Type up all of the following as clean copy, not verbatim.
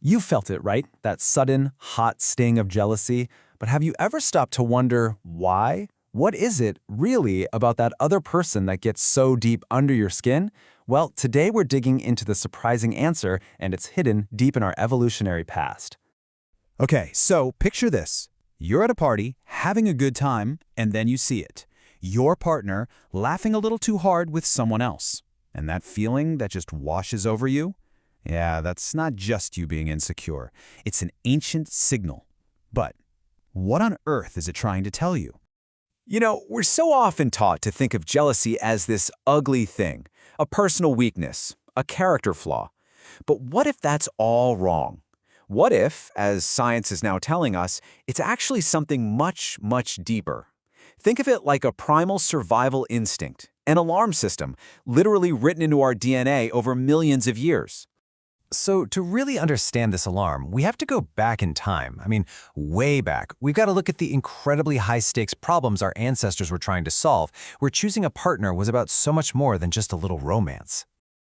You felt it, right? That sudden, hot sting of jealousy. But have you ever stopped to wonder why? What is it really about that other person that gets so deep under your skin? Well, today we're digging into the surprising answer, and it's hidden deep in our evolutionary past. Okay, so picture this. You're at a party, having a good time, and then you see it. Your partner laughing a little too hard with someone else. And that feeling that just washes over you? Yeah, that's not just you being insecure. It's an ancient signal. But what on earth is it trying to tell you? You know, we're so often taught to think of jealousy as this ugly thing, a personal weakness, a character flaw. But what if that's all wrong? What if, as science is now telling us, it's actually something much, much deeper? Think of it like a primal survival instinct, an alarm system, literally written into our DNA over millions of years. So to really understand this alarm, we have to go back in time. Way back. We've got to look at the incredibly high-stakes problems our ancestors were trying to solve, where choosing a partner was about so much more than just a little romance.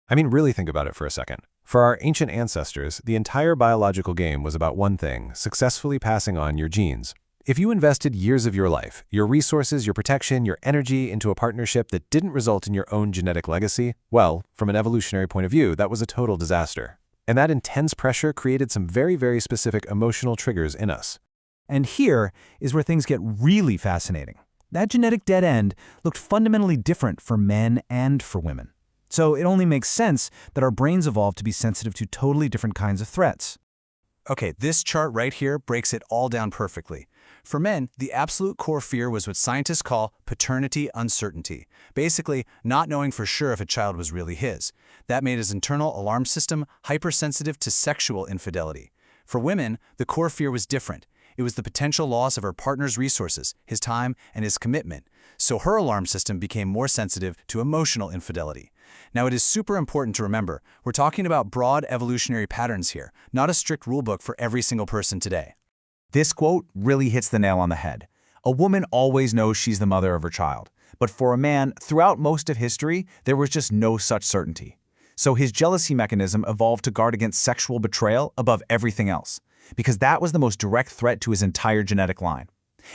Really think about it for a second. For our ancient ancestors, the entire biological game was about one thing: successfully passing on your genes. If you invested years of your life, your resources, your protection, your energy into a partnership that didn't result in your own genetic legacy, well, from an evolutionary point of view, that was a total disaster. And that intense pressure created some very, very specific emotional triggers in us. And here is where things get really fascinating. That genetic dead end looked fundamentally different for men and for women. So it only makes sense that our brains evolved to be sensitive to totally different kinds of threats. Okay, this chart right here breaks it all down perfectly. For men, the absolute core fear was what scientists call paternity uncertainty, basically not knowing for sure if a child was really his. That made his internal alarm system hypersensitive to sexual infidelity. For women, the core fear was different. It was the potential loss of her partner's resources, his time, and his commitment. So her alarm system became more sensitive to emotional infidelity. Now, it is super important to remember, we're talking about broad evolutionary patterns here, not a strict rulebook for every single person today. This quote really hits the nail on the head. A woman always knows she's the mother of her child. But for a man, throughout most of history, there was just no such certainty. So his jealousy mechanism evolved to guard against sexual betrayal above everything else, because that was the most direct threat to his entire genetic line.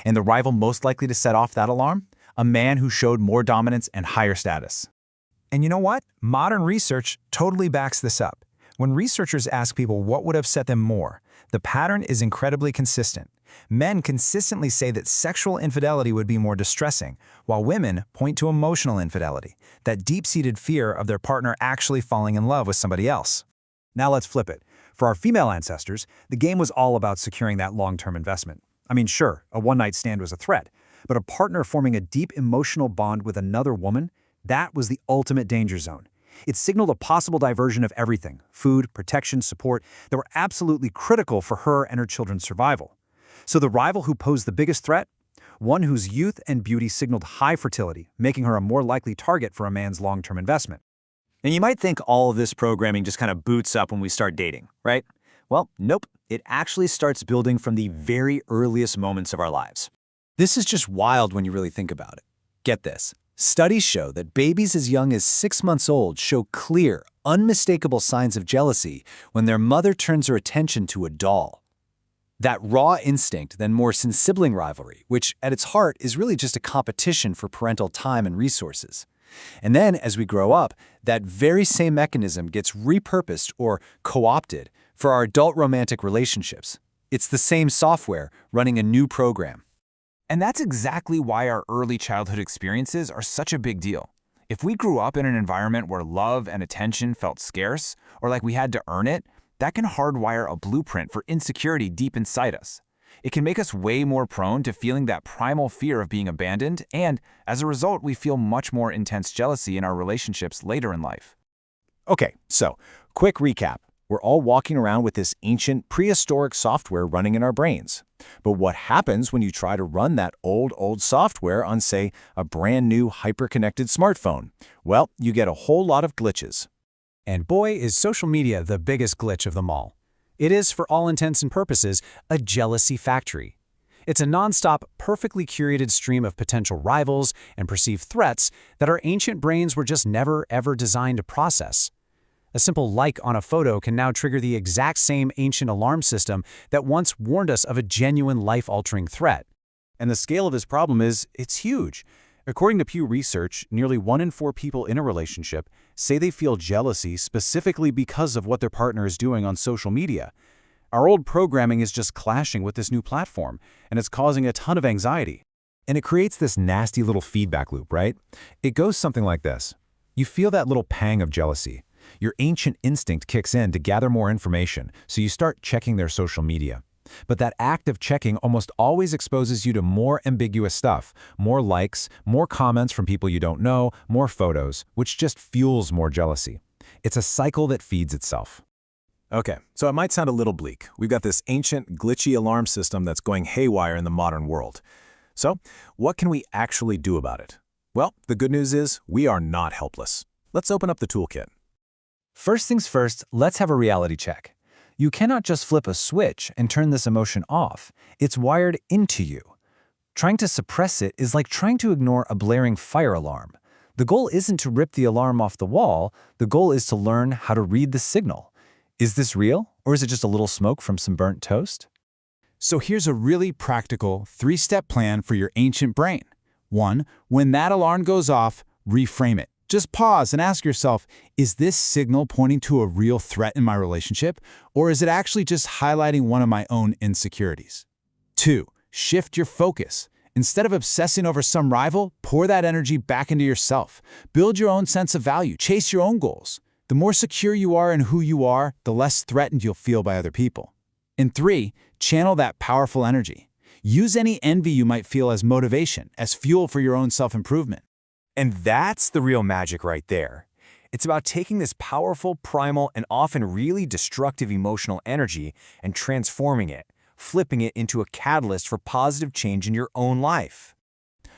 And the rival most likely to set off that alarm? A man who showed more dominance and higher status. And you know what? Modern research totally backs this up. When researchers ask people what would upset them more, the pattern is incredibly consistent. Men consistently say that sexual infidelity would be more distressing, while women point to emotional infidelity, that deep-seated fear of their partner actually falling in love with somebody else. Now let's flip it. For our female ancestors, the game was all about securing that long-term investment. Sure, a one-night stand was a threat, but a partner forming a deep emotional bond with another woman, that was the ultimate danger zone. It signaled a possible diversion of everything: food, protection, support, that were absolutely critical for her and her children's survival. So the rival who posed the biggest threat? One whose youth and beauty signaled high fertility, making her a more likely target for a man's long-term investment. And you might think all of this programming just kind of boots up when we start dating, right? Well, nope. It actually starts building from the very earliest moments of our lives. This is just wild when you really think about it. Get this. Studies show that babies as young as 6 months old show clear, unmistakable signs of jealousy when their mother turns her attention to a doll. That raw instinct then morphs in sibling rivalry, which at its heart is really just a competition for parental time and resources. And then, as we grow up, that very same mechanism gets repurposed or co-opted for our adult romantic relationships. It's the same software running a new program. And that's exactly why our early childhood experiences are such a big deal. If we grew up in an environment where love and attention felt scarce, or like we had to earn it, that can hardwire a blueprint for insecurity deep inside us. It can make us way more prone to feeling that primal fear of being abandoned, and as a result, we feel much more intense jealousy in our relationships later in life. Okay, so quick recap. We're all walking around with this ancient, prehistoric software running in our brains. But what happens when you try to run that old software on, say, a brand new hyper-connected smartphone? Well, you get a whole lot of glitches. And boy, is social media the biggest glitch of them all. It is, for all intents and purposes, a jealousy factory. It's a nonstop, perfectly curated stream of potential rivals and perceived threats that our ancient brains were just never, ever designed to process. A simple like on a photo can now trigger the exact same ancient alarm system that once warned us of a genuine life-altering threat. And the scale of this problem it's huge. According to Pew Research, nearly 1 in 4 people in a relationship say they feel jealousy specifically because of what their partner is doing on social media. Our old programming is just clashing with this new platform, and it's causing a ton of anxiety. And it creates this nasty little feedback loop, right? It goes something like this. You feel that little pang of jealousy. Your ancient instinct kicks in to gather more information, so you start checking their social media. But that act of checking almost always exposes you to more ambiguous stuff, more likes, more comments from people you don't know, more photos, which just fuels more jealousy. It's a cycle that feeds itself. Okay, so it might sound a little bleak. We've got this ancient, glitchy alarm system that's going haywire in the modern world. So, what can we actually do about it? Well, the good news is we are not helpless. Let's open up the toolkit. First things first, let's have a reality check. You cannot just flip a switch and turn this emotion off. It's wired into you. Trying to suppress it is like trying to ignore a blaring fire alarm. The goal isn't to rip the alarm off the wall. The goal is to learn how to read the signal. Is this real, or is it just a little smoke from some burnt toast? So here's a really practical 3-step plan for your ancient brain. 1. When that alarm goes off, reframe it. Just pause and ask yourself, is this signal pointing to a real threat in my relationship, or is it actually just highlighting one of my own insecurities? 2. Shift your focus. Instead of obsessing over some rival, pour that energy back into yourself. Build your own sense of value. Chase your own goals. The more secure you are in who you are, the less threatened you'll feel by other people. And 3. Channel that powerful energy. Use any envy you might feel as motivation, as fuel for your own self-improvement. And that's the real magic right there. It's about taking this powerful, primal, and often really destructive emotional energy and transforming it, flipping it into a catalyst for positive change in your own life.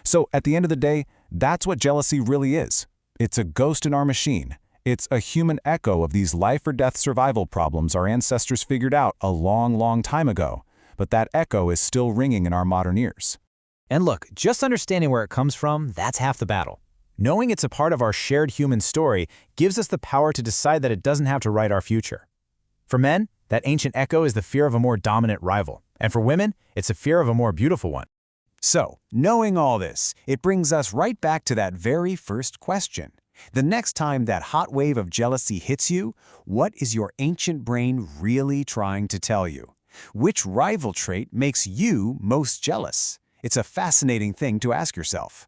So at the end of the day, that's what jealousy really is. It's a ghost in our machine. It's a human echo of these life-or-death survival problems our ancestors figured out a long, long time ago. But that echo is still ringing in our modern ears. And look, just understanding where it comes from, that's half the battle. Knowing it's a part of our shared human story gives us the power to decide that it doesn't have to write our future. For men, that ancient echo is the fear of a more dominant rival. And for women, it's a fear of a more beautiful one. So, knowing all this, it brings us right back to that very first question. The next time that hot wave of jealousy hits you, what is your ancient brain really trying to tell you? Which rival trait makes you most jealous? It's a fascinating thing to ask yourself.